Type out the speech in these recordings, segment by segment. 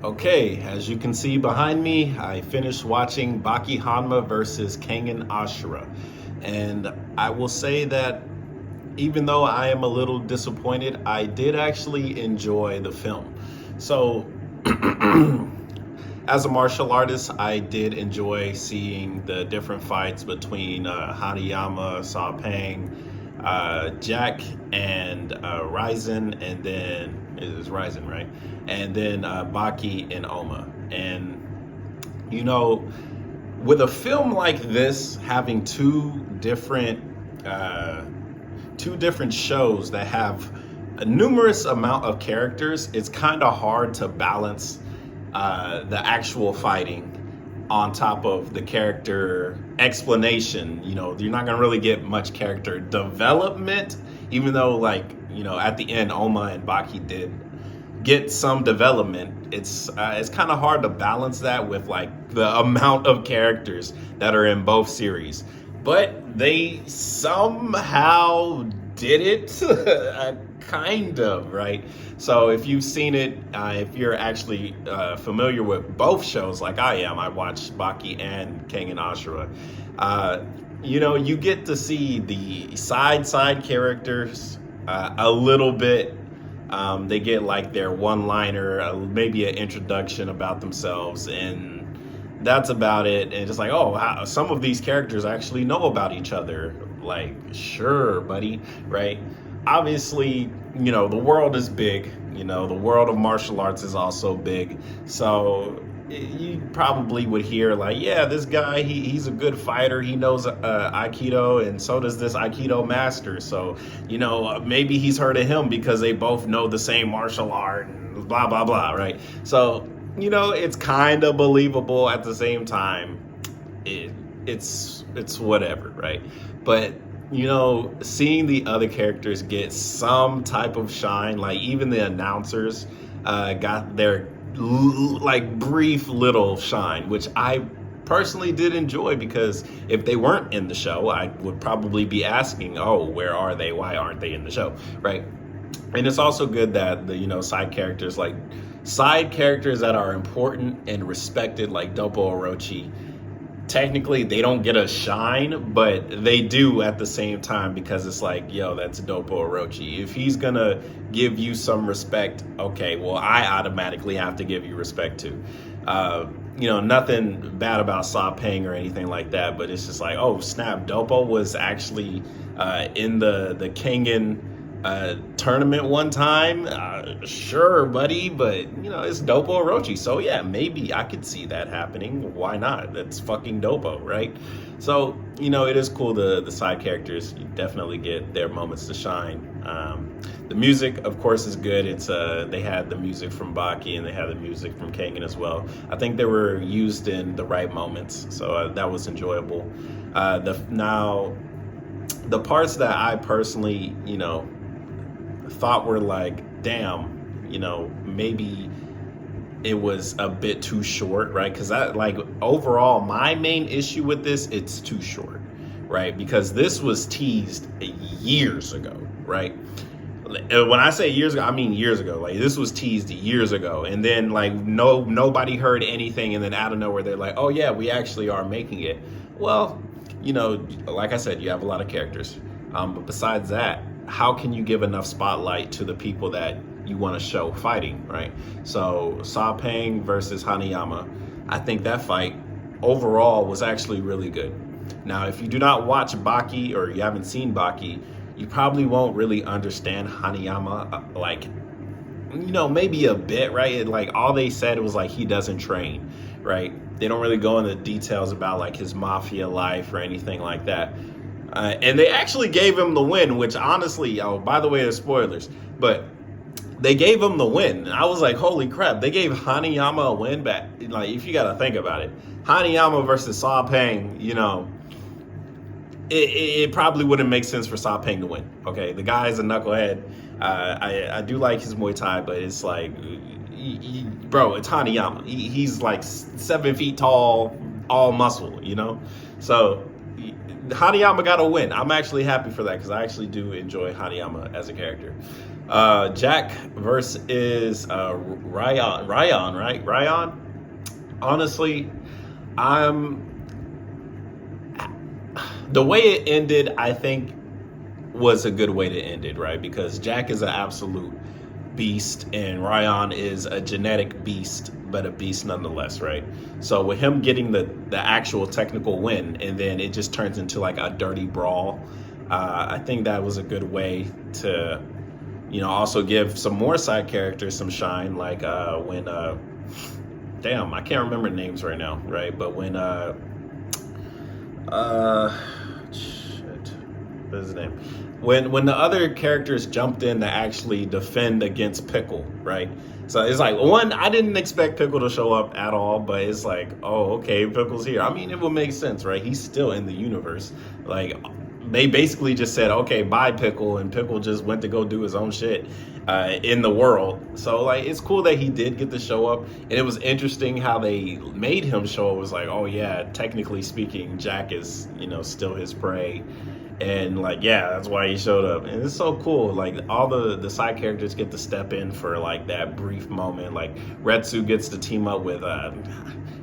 Okay, as you can see behind me, I finished watching Baki Hanma versus Kengan Ashura. And I will say that even though I am a little disappointed, I did actually enjoy the film. So, as a martial artist, I did enjoy seeing the different fights between Hanayama, Sa Pang, Jack, and Ryzen, and then it is Ryzen, right? And then Baki and Oma. And you know, with a film like this having two different shows that have a numerous amount of characters, it's kind of hard to balance the actual fighting on top of the character explanation. You know, you're not gonna really get much character development, even though, like, you know, at the end, Oma and Baki did get some development. It's kind of hard to balance that with like the amount of characters that are in both series, but they somehow did it. Kind of, right? So if you've seen it, if you're actually familiar with both shows like I am, I watched Baki and Kengan Ashura, you know, you get to see the side characters a little bit. They get like their one-liner, maybe an introduction about themselves, and that's about it. And it's like, oh, wow, some of these characters actually know about each other. Like, sure, buddy, right? Obviously, you know, the world is big. You know, the world of martial arts is also big. So you probably would hear like, yeah, this guy, he's a good fighter. He knows Aikido, and so does this Aikido master. So, you know, maybe he's heard of him because they both know the same martial art and blah, blah, blah, right? So, you know, it's kind of believable. At the same time, it's whatever, right? But you know, seeing the other characters get some type of shine, like even the announcers got their like brief little shine, which I personally did enjoy, because if they weren't in the show, I would probably be asking, oh, where are they? Why aren't they in the show, right? And it's also good that the, you know, side characters that are important and respected, like Dopo Orochi, technically they don't get a shine, but they do at the same time, because it's like, yo, that's Dopo Orochi. If he's gonna give you some respect, okay, well, I automatically have to give you respect too. You know, nothing bad about Sa Pang or anything like that, but it's just like, oh snap, Dopo was actually in the Kengan tournament one time. Sure, buddy, but you know, it's Dopo Orochi, so yeah, maybe I could see that happening. Why not? That's fucking Dopo, right? So, you know, it is cool. The side characters, you definitely get their moments to shine. The music, of course, is good. It's they had the music from Baki and they had the music from Kengan as well. I think they were used in the right moments, so that was enjoyable. Now the parts that I personally, you know, thought were like, damn, you know, maybe it was a bit too short, right? Because that, like, overall, my main issue with this, it's too short, right? Because this was teased years ago, right? When I say years ago, I mean years ago. Like, this was teased years ago, and then like nobody heard anything, and then out of nowhere they're like, oh yeah, we actually are making it. Well, you know, like I said, you have a lot of characters, but besides that, how can you give enough spotlight to the people that you want to show fighting, right? So Sa Pang versus Hanayama, I think that fight overall was actually really good. Now, if you do not watch Baki, or you haven't seen Baki, you probably won't really understand Hanayama, like, you know, maybe a bit, right? Like, all they said was like, he doesn't train, right? They don't really go into details about like his mafia life or anything like that. And they actually gave him the win, which honestly, oh, by the way, there's spoilers, but they gave him the win. And I was like, holy crap, they gave Hanayama a win back. Like, if you got to think about it, Hanayama versus Sa Pang, you know, it probably wouldn't make sense for Sa Pang to win. Okay, the guy's a knucklehead. I do like his Muay Thai, but it's like, bro, it's Hanayama. He's like 7 feet tall, all muscle, you know? So Hanayama got a win. I'm actually happy for that, because I actually do enjoy Hanayama as a character. Jack versus Ryan, right? Ryan. Honestly, I'm the way it ended, I think, was a good way to end it, right? Because Jack is an absolute beast and Ryan is a genetic beast, but a beast nonetheless, right? So with him getting the actual technical win, and then it just turns into like a dirty brawl, I think that was a good way to, also give some more side characters some shine, like when damn, I can't remember names right now, right? But when shit, what is his name? When the other characters jumped in to actually defend against Pickle, right? So it's like, one, I didn't expect Pickle to show up at all, but it's like, oh, okay, Pickle's here. I mean, it would make sense, right? He's still in the universe. Like, they basically just said, okay, bye, Pickle, and Pickle just went to go do his own shit in the world. So, like, it's cool that he did get to show up, and it was interesting how they made him show up. It was like, oh, yeah, technically speaking, Jack is, still his prey. And like, yeah, that's why he showed up. And it's so cool. Like all the side characters get to step in for like that brief moment. Like Retsu gets to team up with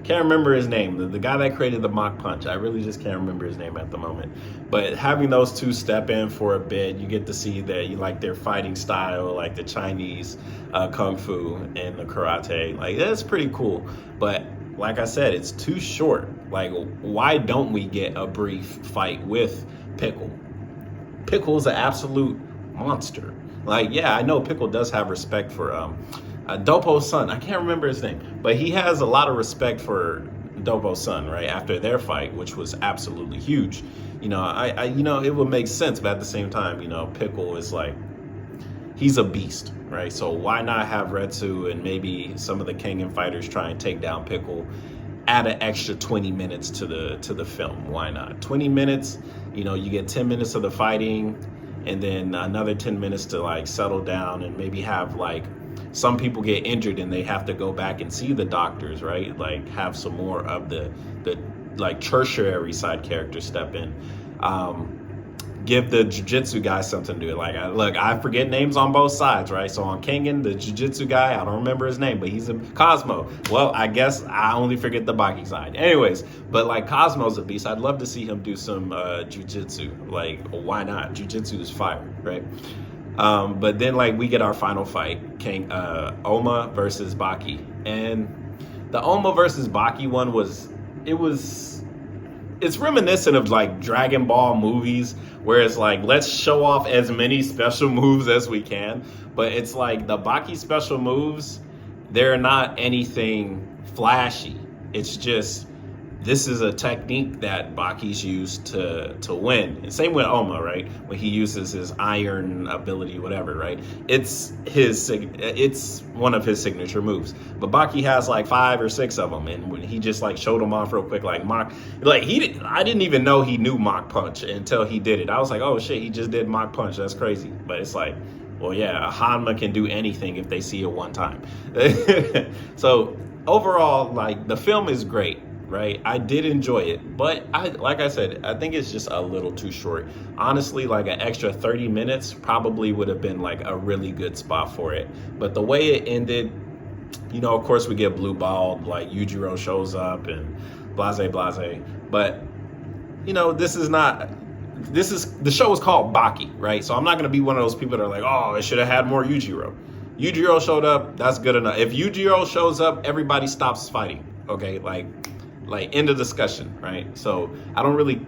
can't remember his name. The guy that created the Mach Punch. I really just can't remember his name at the moment. But having those two step in for a bit, you get to see that you like their fighting style, like the Chinese kung fu and the karate. Like that's pretty cool. But like I said, it's too short. Like why don't we get a brief fight with Pickle? Pickle's an absolute monster. Like, yeah, I know Pickle does have respect for Dopo's son. I can't remember his name, but he has a lot of respect for Dopo's son, right? After their fight, which was absolutely huge. It would make sense, but at the same time, Pickle is like, he's a beast, right? So why not have Retsu and maybe some of the Kengan fighters try and take down Pickle? Add an extra 20 minutes to the film. Why not? 20 minutes, you get 10 minutes of the fighting and then another 10 minutes to like settle down and maybe have like some people get injured and they have to go back and see the doctors, right? Like have some more of the like tertiary side characters step in. Give the jiu-jitsu guy something to do. Like, I forget names on both sides, right? So on Kengan, the jiu-jitsu guy, I don't remember his name, but he's a Cosmo. Well, I guess I only forget the Baki side. Anyways, but like Cosmo's a beast. I'd love to see him do some jiu-jitsu. Like, why not? Jiu-jitsu is fire, right? But then like we get our final fight, Oma versus Baki. And the Oma versus Baki one it's reminiscent of like Dragon Ball movies where it's like, let's show off as many special moves as we can. But it's like the Baki special moves, they're not anything flashy. It's just, this is a technique that Baki's used to win. And same with Oma, right? When he uses his iron ability, whatever, right? It's one of his signature moves. But Baki has like 5 or 6 of them, and when he just like showed them off real quick, like I didn't even know he knew Mach Punch until he did it. I was like, oh shit, he just did Mach Punch. That's crazy. But it's like, well, yeah, Hanma can do anything if they see it one time. So overall, like the film is great. Right, I did enjoy it, but like I said, I think it's just a little too short. Honestly, like an extra 30 minutes probably would have been like a really good spot for it. But the way it ended, of course we get blue balled, like Yujiro shows up and blase. But the show is called Baki, right? So I'm not gonna be one of those people that are like, oh, it should have had more Yujiro. Yujiro showed up, that's good enough. If Yujiro shows up, everybody stops fighting. Okay, like end of discussion, right? So I don't really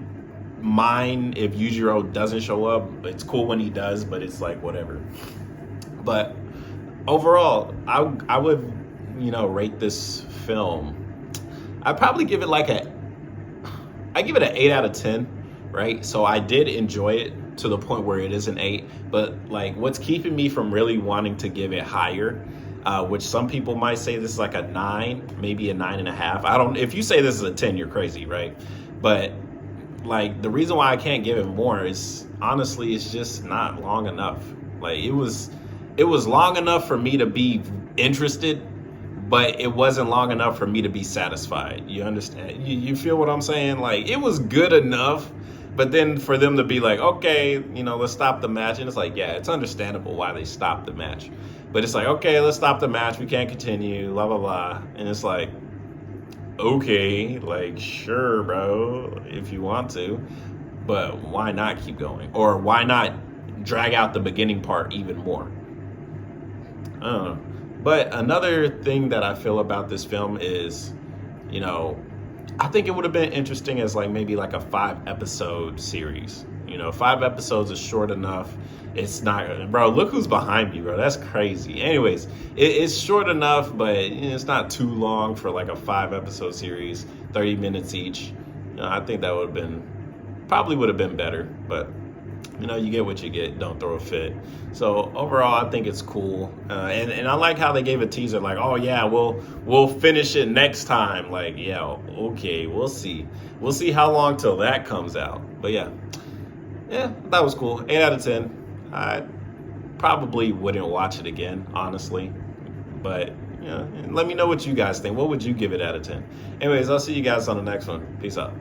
mind if Yujiro doesn't show up. It's cool when he does, but it's like whatever. But overall, I would rate this film. I'd probably give it I give it an 8 out of 10, right? So I did enjoy it to the point where it is an 8, but like what's keeping me from really wanting to give it higher, which some people might say this is like a 9, maybe a 9.5. If you say this is a 10, you're crazy, right? But like the reason why I can't give it more is honestly, it's just not long enough. Like it was long enough for me to be interested, but it wasn't long enough for me to be satisfied. You understand? You feel what I'm saying? Like it was good enough, But then for them to be like, okay, let's stop the match. And it's like, yeah, it's understandable why they stopped the match. But it's like, okay, let's stop the match. We can't continue, blah, blah, blah. And it's like, okay, like, sure, bro, if you want to. But why not keep going? Or why not drag out the beginning part even more? I don't know. But another thing that I feel about this film is, I think it would have been interesting as like maybe like a 5-episode series. 5 episodes is short enough. It's not, bro, look who's behind me, bro. That's crazy. Anyways, it's short enough, but it's not too long for like a 5-episode series, 30 minutes each. I think that probably would have been better, but you get what you get. Don't throw a fit. So overall, I think it's cool, and I like how they gave a teaser, like, oh yeah, we'll finish it next time. Like, yeah, okay, we'll see how long till that comes out. But yeah, that was cool. 8 out of 10. I probably wouldn't watch it again, honestly, but let me know what you guys think. What would you give it out of 10? Anyways, I'll see you guys on the next one. Peace out.